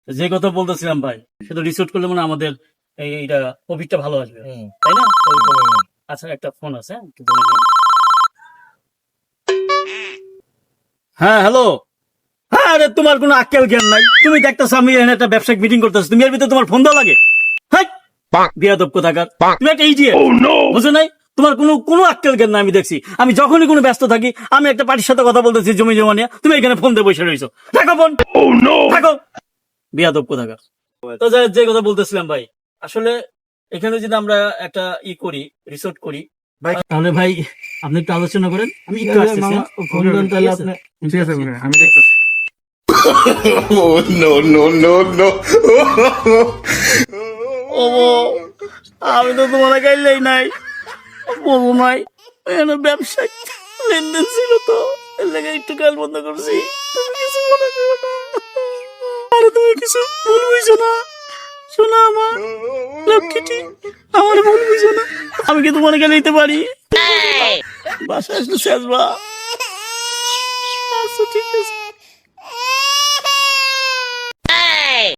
যে কথা বলতেছিলাম ভাই, সেটা রিসোর্ট করলে মানে আমাদের এইটা প্রফিটটা ভালো আসবে, তাই না? আচ্ছা, একটা ফোন আছে, হ্যাঁ, একটু ধরে নিন। হ্যাঁ, হ্যালো। হ্যাঁ, আরে তোমার কোনো আক্কেল জ্ঞান নাই। তুমি দেখতেছো আমি এখানে একটা ব্যবসায়িক মিটিং করতেছি, তুমি এর ভিতরে তোমার ফোন দেওয়া লাগে? হ্যাঁ, বিয়াদব কোথাকার। তুমি একটা ইডিয়েট, বুঝো নাই? তোমার কোনো কোনো আক্কেল জ্ঞান নাই। আমি দেখছি, আমি যখনই কোনো ব্যস্ত থাকি, আমি একটা পার্টির সাথে কথা বলতেছি জমি জমা নিয়ে, তুমি এখানে ফোন দিয়ে বসে রয়েছো। থাকো ফোন, থাকো, বিয়াদব কোথাকার। তো যে কথা বলতেছিলাম ভাই, আসলে এখানে যদি আমরা একটা করি, রিসোর্ট করি, তাহলে ভাই আপনি একটু আলোচনা করেন, আমি একটু আসতেছি, হ্যাঁ? ফোন দেন তাহলে আপনি। ঠিক আছে ভাই, আমি দেখতেছি। Oh no no no no! ওমো, আমি তো তোমার গাইলেই নাই, বলবো নাই, এখানে ব্যবসায়িক লেনদেন ছিল, তো এর লেগে একটু কাজ বন্ধ করছি। তুমি কিছু মনে করো না, আরে তুমি কিছু ভুল বুঝছো না, শোনা আমার লক্ষ্মীটি, আমার ভুল বুঝছো না। আমি কি তোমার এখানে নিতে পারি? বাসায় আসলে শেষ বা? আচ্ছা ঠিক আছে।